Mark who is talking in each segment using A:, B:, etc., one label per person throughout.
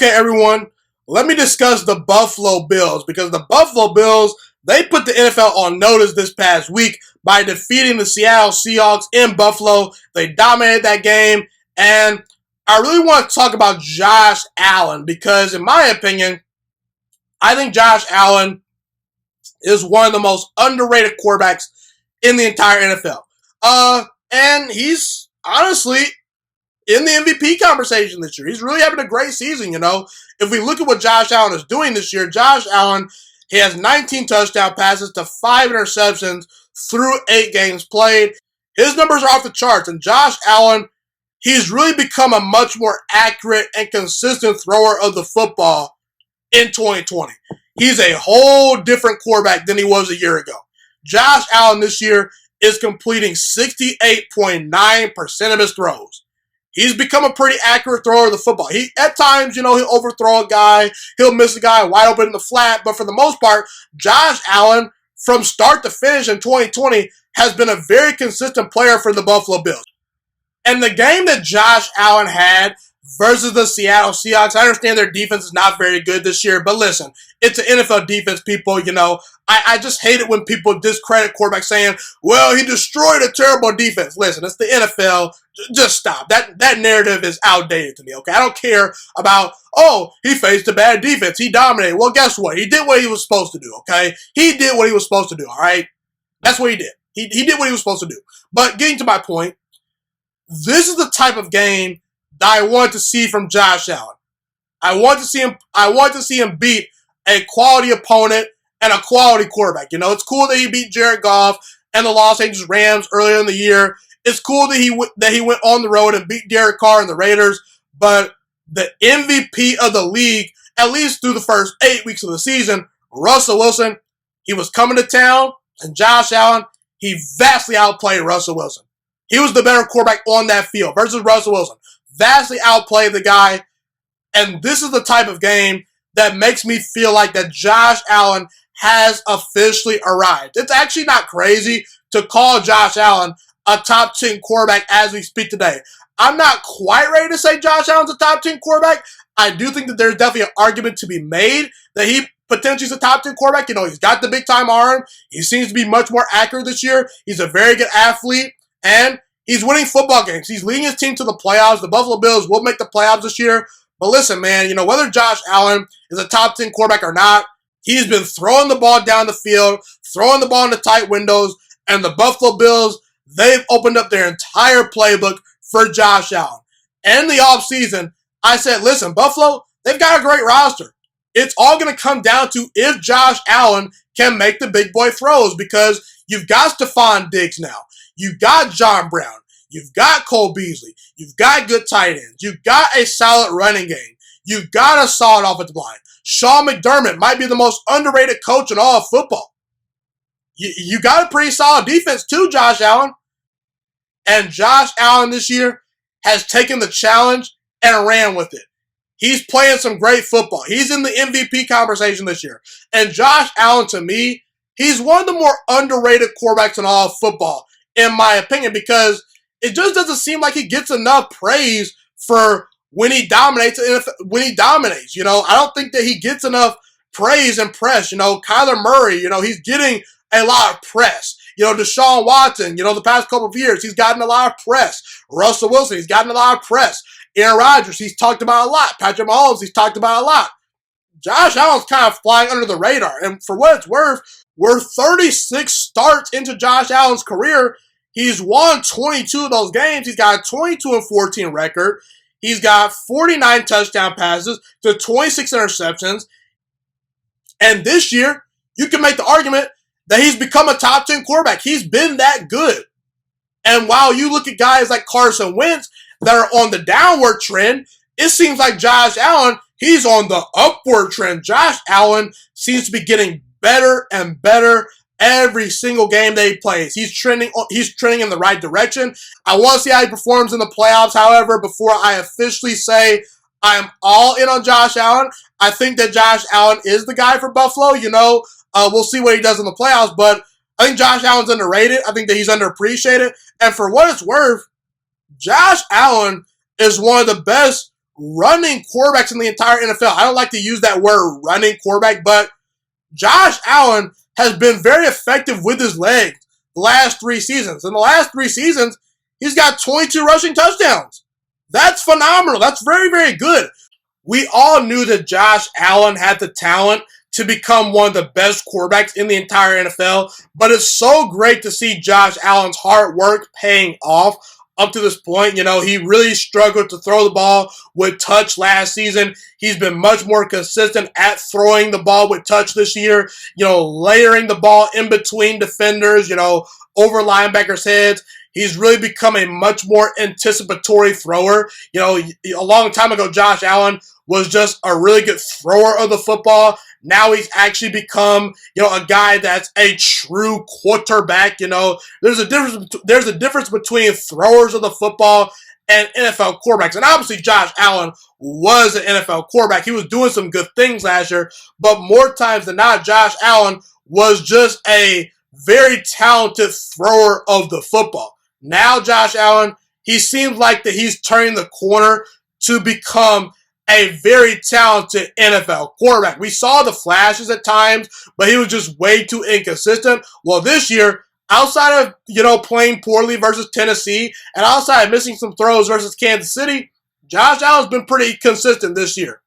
A: Okay, everyone, let me discuss the Buffalo Bills because the Buffalo Bills, they put the NFL on notice this past week by defeating the Seattle Seahawks in Buffalo. They dominated that game, and I really want to talk about Josh Allen because, in my opinion, I think Josh Allen is one of the most underrated quarterbacks in the entire NFL. And he's honestly in the MVP conversation this year. He's really having a great season, you know. If we look at what Josh Allen is doing this year, Josh Allen, he has 19 touchdown passes to 5 interceptions through 8 games played. His numbers are off the charts, and Josh Allen, he's really become a much more accurate and consistent thrower of the football in 2020. He's a whole different quarterback than he was a year ago. Josh Allen this year is completing 68.9% of his throws. He's become a pretty accurate thrower of the football. He, at times, he'll overthrow a guy. He'll miss a guy wide open in the flat. But for the most part, Josh Allen, from start to finish in 2020, has been a very consistent player for the Buffalo Bills. And the game that Josh Allen had versus the Seattle Seahawks, I understand their defense is not very good this year, but listen, it's an NFL defense, people, I just hate it when people discredit quarterbacks saying, well, he destroyed a terrible defense. Listen, it's the NFL. Just stop. That narrative is outdated to me, okay? I don't care about, he faced a bad defense. He dominated. Well, guess what? He did what he was supposed to do, okay? He did what he was supposed to do, all right? That's what he did. He did what he was supposed to do. But getting to my point, this is the type of game that I want to see from Josh Allen. I want to see him beat a quality opponent and a quality quarterback. It's cool that he beat Jared Goff and the Los Angeles Rams earlier in the year. It's cool that he went on the road and beat Derek Carr and the Raiders. But the MVP of the league, at least through the first 8 weeks of the season, Russell Wilson, he was coming to town, and Josh Allen, he vastly outplayed Russell Wilson. He was the better quarterback on that field versus Russell Wilson. Vastly outplayed the guy. And this is the type of game that makes me feel like that Josh Allen has officially arrived. It's actually not crazy to call Josh Allen a top 10 quarterback as we speak today. I'm not quite ready to say Josh Allen's a top 10 quarterback. I do think that there's definitely an argument to be made that he potentially is a top 10 quarterback. He's got the big time arm. He seems to be much more accurate this year. He's a very good athlete. And he's winning football games. He's leading his team to the playoffs. The Buffalo Bills will make the playoffs this year. But listen, man, whether Josh Allen is a top 10 quarterback or not, he's been throwing the ball down the field, throwing the ball into tight windows, and the Buffalo Bills, they've opened up their entire playbook for Josh Allen. And in the offseason, I said, listen, Buffalo, they've got a great roster. It's all going to come down to if Josh Allen can make the big boy throws because you've got Stephon Diggs now. You've got John Brown. You've got Cole Beasley. You've got good tight ends. You've got a solid running game. You've got a solid offensive line. Sean McDermott might be the most underrated coach in all of football. You got a pretty solid defense too, Josh Allen. And Josh Allen this year has taken the challenge and ran with it. He's playing some great football. He's in the MVP conversation this year. And Josh Allen, to me, he's one of the more underrated quarterbacks in all of football, in my opinion, because it just doesn't seem like he gets enough praise for when he dominates. I don't think that he gets enough praise and press. Kyler Murray, he's getting a lot of press. Deshaun Watson, the past couple of years, he's gotten a lot of press. Russell Wilson, he's gotten a lot of press. Aaron Rodgers, he's talked about a lot. Patrick Mahomes, he's talked about a lot. Josh Allen's kind of flying under the radar. And for what it's worth, we're 36 starts into Josh Allen's career. He's won 22 of those games. He's got a 22-14 record. He's got 49 touchdown passes to 26 interceptions. And this year, you can make the argument that he's become a top 10 quarterback. He's been that good. And while you look at guys like Carson Wentz that are on the downward trend, it seems like Josh Allen, he's on the upward trend. Josh Allen seems to be getting better and better every single game that he plays. He's trending in the right direction. I want to see how he performs in the playoffs, however, before I officially say I'm all in on Josh Allen. I think that Josh Allen is the guy for Buffalo. We'll see what he does in the playoffs, but I think Josh Allen's underrated. I think that he's underappreciated. And for what it's worth, Josh Allen is one of the best running quarterbacks in the entire NFL. I don't like to use that word running quarterback, but Josh Allen has been very effective with his legs the last 3 seasons. In the last 3 seasons, he's got 22 rushing touchdowns. That's phenomenal. That's very, very good. We all knew that Josh Allen had the talent to become one of the best quarterbacks in the entire NFL, but it's so great to see Josh Allen's hard work paying off up to this point. You know, he really struggled to throw the ball with touch last season. He's been much more consistent at throwing the ball with touch this year, you know, layering the ball in between defenders, you know, over linebackers' heads. He's really become a much more anticipatory thrower. You know, a long time ago, Josh Allen was just a really good thrower of the football. Now he's actually become, you know, a guy that's a true quarterback. You know, there's a difference between throwers of the football and NFL quarterbacks. And obviously Josh Allen was an NFL quarterback. He was doing some good things last year, but more times than not, Josh Allen was just a very talented thrower of the football. Now Josh Allen, he seems like that he's turning the corner to become a very talented NFL quarterback. We saw the flashes at times, but he was just way too inconsistent. Well, this year, outside of, you know, playing poorly versus Tennessee and outside of missing some throws versus Kansas City, Josh Allen's been pretty consistent this year.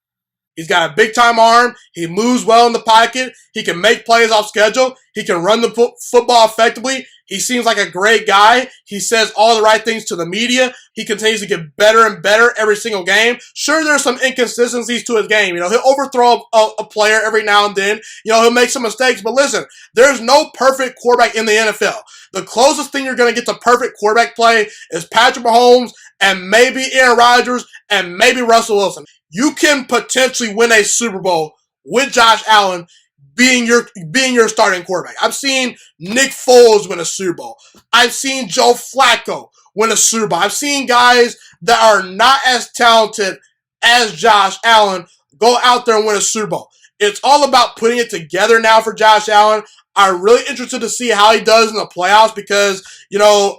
A: He's got a big-time arm. He moves well in the pocket. He can make plays off schedule. He can run the football effectively. He seems like a great guy. He says all the right things to the media. He continues to get better and better every single game. Sure, there's some inconsistencies to his game. You know, he'll overthrow a player every now and then. You know, he'll make some mistakes. But listen, there's no perfect quarterback in the NFL. The closest thing you're going to get to perfect quarterback play is Patrick Mahomes and maybe Aaron Rodgers and maybe Russell Wilson. You can potentially win a Super Bowl with Josh Allen being your starting quarterback. I've seen Nick Foles win a Super Bowl. I've seen Joe Flacco win a Super Bowl. I've seen guys that are not as talented as Josh Allen go out there and win a Super Bowl. It's all about putting it together now for Josh Allen. I'm really interested to see how he does in the playoffs because, you know,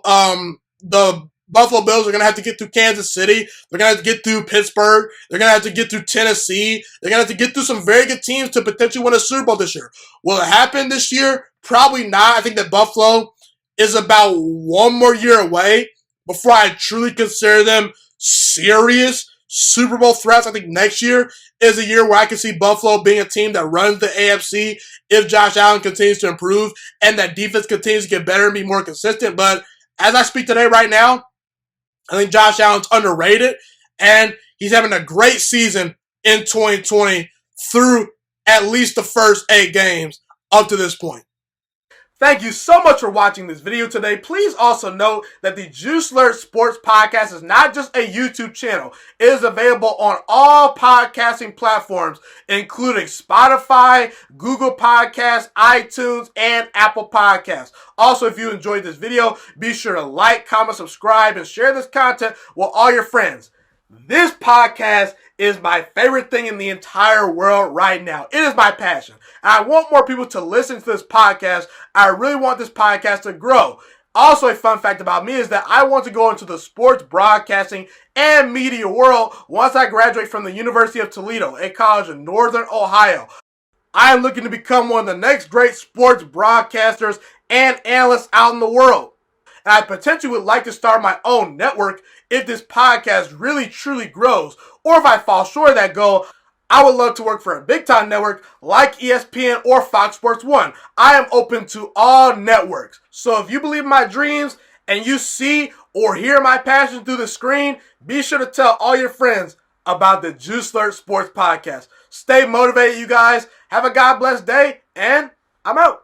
A: the Buffalo Bills are going to have to get through Kansas City. They're going to have to get through Pittsburgh. They're going to have to get through Tennessee. They're going to have to get through some very good teams to potentially win a Super Bowl this year. Will it happen this year? Probably not. I think that Buffalo is about one more year away before I truly consider them serious Super Bowl threats. I think next year is a year where I can see Buffalo being a team that runs the AFC if Josh Allen continues to improve and that defense continues to get better and be more consistent. But as I speak today right now, I think Josh Allen's underrated, and he's having a great season in 2020 through at least the first 8 games up to this point. Thank you so much for watching this video today. Please also note that the Juice Alert Sports Podcast is not just a YouTube channel. It is available on all podcasting platforms, including Spotify, Google Podcasts, iTunes, and Apple Podcasts. Also, if you enjoyed this video, be sure to like, comment, subscribe, and share this content with all your friends. This podcast is my favorite thing in the entire world right now. It is my passion. And I want more people to listen to this podcast. I really want this podcast to grow. Also, a fun fact about me is that I want to go into the sports broadcasting and media world once I graduate from the University of Toledo, a college in Northern Ohio. I am looking to become one of the next great sports broadcasters and analysts out in the world. And I potentially would like to start my own network if this podcast really truly grows. Or if I fall short of that goal, I would love to work for a big-time network like ESPN or Fox Sports 1. I am open to all networks. So if you believe in my dreams and you see or hear my passion through the screen, be sure to tell all your friends about the Juice Alert Sports Podcast. Stay motivated, you guys. Have a God bless day, and I'm out.